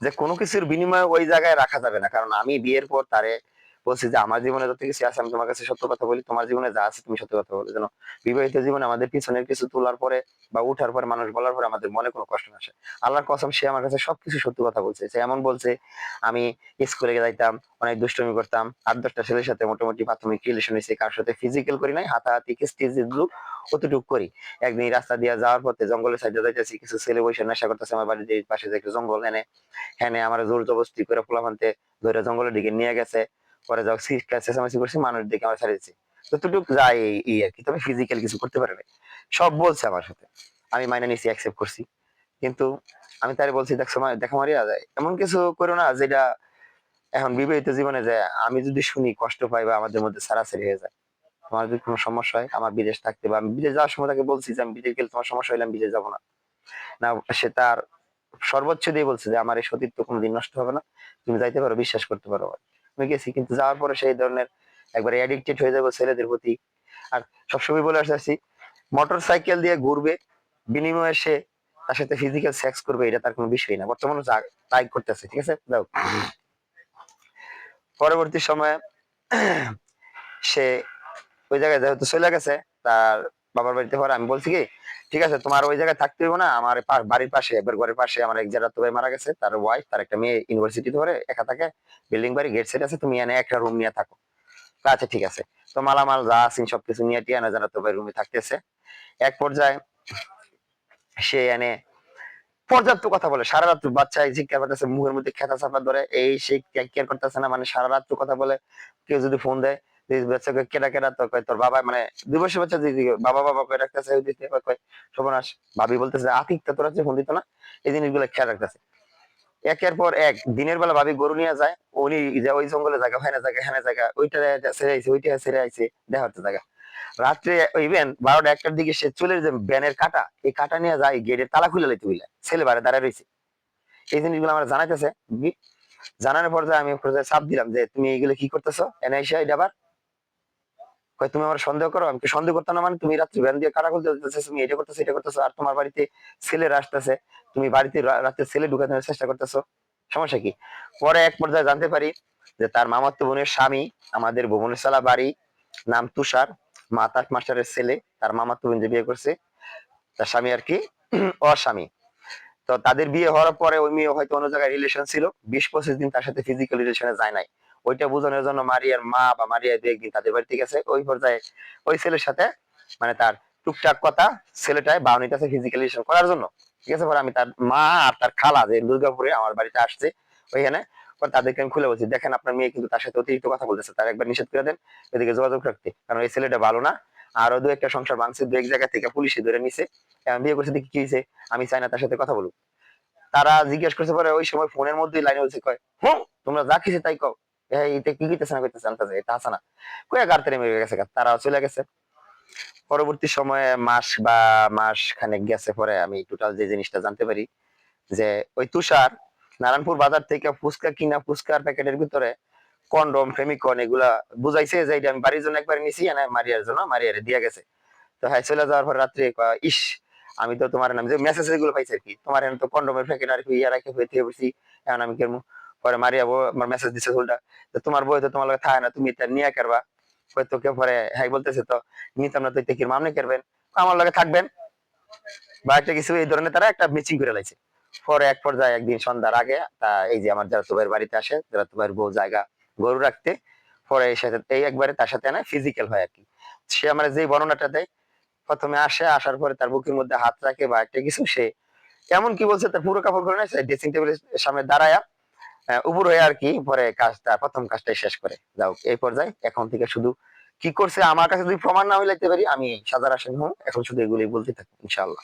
যে কোনো কিছুর বিনিময়ে ওই জায়গায় রাখা যাবে না। কারণ আমি বিয়ের পর তারে বলছি যে আমার জীবনে যত কিছু আছে আমি তোমার কাছে সত্য কথা বলি, তোমার জীবনে যা আছে তুমি সত্য কথা বলো, যেন বিবাহিত জীবনে আমাদের পিছনের কিছু তোলার পরে বা উঠার পরে মানুষ বলার পরে আমাদের মনে কোনো কষ্ট না আসে। আল্লাহর কসম, সে আমার কাছে সবকিছু সত্য কথা বলছে। সে এমন বলছে, আমি স্কুলে যাইতাম, অনেক দুষ্টুমি করতাম, 8-10টা ছেলের সাথে মোটামুটি প্রাথমিক রিলেশন হয়েছে, কারোর সাথে ফিজিক্যাল করি নাই, হাতাহাতি কিস অতটুকু করি। একদিন রাস্তা দিয়ে যাওয়ার পথে জঙ্গলের সাইডে যাইতেছি, কিছু ছেলে বসে নেশা করতেছে আমার বাড়ির পাশে যে একটা জঙ্গল, এনে হ্যাঁ আমার জোর জবরদস্তি করে পোলাপানতে ধরে জঙ্গলের দিকে নিয়ে গেছে। পরে যাও চেঁচামেচি করছি, মানুষ দিকে আমার ছেড়ে দিচ্ছি, যতটুকু যায় এই আর কি, তবে ফিজিক্যাল কিছু করতে পারে না। সব বলছে আমার সাথে, আমি মাইনে নিছি, অ্যাকসেপ্ট করছি। কিন্তু আমি তারে বলছি, দেখ সময় দেখা মারিয়া যায়, এমন কিছু করো না যেটা এখন বিবাহিত জীবনে যায় আমি যদি শুনি কষ্ট পাই বা আমাদের মধ্যে ছাড়াছাড়ি হয়ে যায়। তোমার যদি কোনো সমস্যা হয়, আমার বিদেশ থাকতে বা আমি বিদেশ যাওয়ার সময় তাকে বলছি যে আমি বিদেশ গেলে তোমার সমস্যা হইলে আমি বিদেশ যাবো না। না, সে তার সর্বোচ্চ দিয়ে বলছে যে আমার এই সতীত্ব কোনোদিন নষ্ট হবে না, তুমি যাইতে পারো, বিশ্বাস করতে পারো। আমি গেছি, কিন্তু যাওয়ার পরে সেই ধরনের একবার অ্যাডিক্টেড হয়ে যাবো ছেলেদের প্রতি। আর সবসময় বলে আসছি, মোটর সাইকেল দিয়ে ঘুরবে, বিনিময়ে সে তার সাথে ফিজিক্যাল সেক্স করবে, এটা তার কোনো বিষয় না। বর্তমানে তাই করতেছে, ঠিক আছে। যাও, পরবর্তী সময়ে সে ওই জায়গায় যেহেতু চলে গেছে তার বাবার বাড়িতে, পরে আমি বলছি কি, ঠিক আছে তোমার ওই জায়গায় থাকতে হইব না, আমার বাড়ির পাশে একবার ঘরের পাশে আমার এক জায়গা তো মারা গেছে, তার ওয়াইফ, তার একটা মেয়ে ইউনিভার্সিটি ধরে একা থাকে, বিল্ডিং বাড়ি, গেট সেট আছে, তুমি এনে একটা রুম নিয়ে থাকো। আচ্ছা ঠিক আছে। তো মালামাল যা আছেন সবকিছু নিয়ে টিয়া না জানা তো ভাই রুমে থাকতেছে। এক পর্যায়ে সে এনে পর্যাপ্ত কথা বলে, সারা রাত বাচ্চা চিৎকার করতেছে, মুখের মধ্যে খেতা চাপা ধরে, এই সেই কেয়ার করতেছে না, মানে সারা রাত কথা বলে। কেউ যদি ফোন দেয়, বাচ্চাকে কেডা কেডা, তো কয় তোর বাবা, মানে 2 বছর বাচ্চা দিদি বাবা বাবা কয়ে রাখতেছে, ওই দিতে কয় সর্বনাশ। ভাবি বলতেছে আতিক তো তোর হচ্ছে ফোন দিত না, এই জিনিসগুলো খেয়াল রাখতেছে। একের পর এক দিনের বেলা ভাবি গরু নিয়ে যায়, উনি যে ওই জঙ্গলে জায়গা হয় না, জায়গা হ্যাঁ জায়গা, ওইটা ছেড়ে আইছে, ওইটা ছেড়ে আইছে, দেখা হচ্ছে জায়গা। রাত্রে ইভেন 12টা 1টার দিকে সে চুলের যে ব্যানের কাটা, এই কাটা নিয়ে যায় গেটের তালা খুলে লাইতে হইলা, ছেলে বারে দাঁড়ায় রয়েছে। এই জিনিসগুলো আমার জানাইতেছে। জানানোর পর আমি চাপ দিলাম যে তুমি এইগুলো কি করতেছো, এনে এসে এটা আবার তুমি আমার সন্দেহ করো, আমি সন্দেহ করতাম না, মানে তুমি রাত্রি ভ্যান দিয়ে কারা খুলতে দিতেছো, তুমি এটা করতেছো এটা করতেছো, আর তোমার বাড়িতে ছেলেরা আসতেছে, তুমি বাড়িতে রাতে ছেলে ঢুকাতে চেষ্টা করতেছো, সমস্যা কি? পরে এক পর্যায়ে জানতে পারি যে তার মামাতো বোনের স্বামী, আমাদের ভুবনেশ্বর বাড়ি, নাম তুষার, মাতাক মাস্টারের ছেলে, তার মামাতো বোন যে বিয়ে করছে, তার স্বামী আর কি অস্বামী। তো তাদের বিয়ে হওয়ার পরে ওই মেয়ে হয়তো অন্য জায়গায় রিলেশন ছিল, 20-25 দিন তার সাথে ফিজিক্যাল রিলেশনে যায় নাই। ওইটা বোঝানোর জন্য মারিয়ার মা বা মারিয়া দু একদিন তাদের বাড়িতে গেছে, ওই পর্যায়ে ওই ছেলের সাথে মানে তার টুকটাক কথা ছেলেটায় বাউনিটাছে ফিজিক্যাল রিলেশন করার জন্য। ঠিক আছে, পরে আমি তার মা আর তার খালা যে দুর্গাপুরে আমার বাড়িতে আসছে ওইখানে, তাদেরকে আমি খুলে বলছি, দেখেন আপনার মেয়ে কিন্তু তার সাথে অতিরিক্ত কথা বলতেছে, তার একবার নিষেধ করে দেন এদিকে যোগাযোগ রাখতে, কারণ এই ছেলেটা ভালো না। আরো 2-1টা সংসার ভাঙছে, 2-1 জায়গা থেকে পুলিশে ধরে নিছে, বিয়ে করছে দেখি কি হয়েছে, আমি চাই না তার সাথে কথা বলুক। তারা জিজ্ঞেস করতে পারে ওই সময় ফোনের মধ্যে লাইনে বলছে, কয় হুম তোমরা যা কিছু তাই কও, এটা কি কইতেছে না কইতেছে আনতেছে, এটা হাসা না, কয়ে গাড়তে মেরে গেছে, তারা চলে গেছে। পরবর্তী সময়ে মাস খানেক গেছে পরে আমি টোটাল যে জিনিসটা জানতে পারি যে ওই তুষার নারায়ণপুর বাজার থেকে ফুচকা কিনা, ফুচকার প্যাকেটের ভিতরে কন্ডম, ফেমিকন এগুলা বুঝাইছে যে এটা আমি বাড়ির জন্য একবার নিছি, মারিয়ার জন্য মারিয়ারে দিয়া গেছে। তো হ্যাঁ, চলে যাওয়ার পর রাত্রে ইস, আমি তো তোমার নাম যে মেসেজ গুলো পাইছি আর কি, তোমার তো কন্ডোমের প্যাকেট আর কি ইয়ার রাখে হইতে বসি, এখন আমি কেমন। পরে মারিয়া বউ আমার মেসেজ দিছে উল্টা, তোমার বই তো তোমার লগে থাকে না, তুমি এটা নিয়ে করবা। হয়তো কেউ পরে হ্যাঁ বলতেছে তো নিতাম না, তো এটা কি মামনি করবেন, আমার লগে থাকবেন বা একটা কিছু, এই ধরনের তারা একটা মিচিং করে লাইছে। পরে এক পর্যায়ে একদিন সন্ধ্যার আগে তা এই যে আমার যারা তোবার বাড়িতে আসে, যারা তোবার বউ জায়গা গরু রাখতে, পরে এই সাথে এই একবারে তার সাথে না ফিজিক্যাল হয় আর কি। সে আমার যে বর্ণনাটা দেয়, প্রথমে আসে, আসার পরে তার বুকের মধ্যে হাত রাখে বা একটা কিছু, সে এমন কি বলছে, তার পুরো কাপড় পরে না ড্রেসিং টেবিলের সামনে দাঁড়ায়া উপর হয়ে আর কি, পরে কাজটা প্রথম কাজটাই শেষ করে। যাও এই পর্যায়ে এখন থেকে শুধু কি করছে আমার কাছে যদি প্রমাণ না হইলাইতে পারি, আমি সাজার আসামি হন, এখন শুধু এগুলোই বলতে থাকি ইনশাআল্লাহ।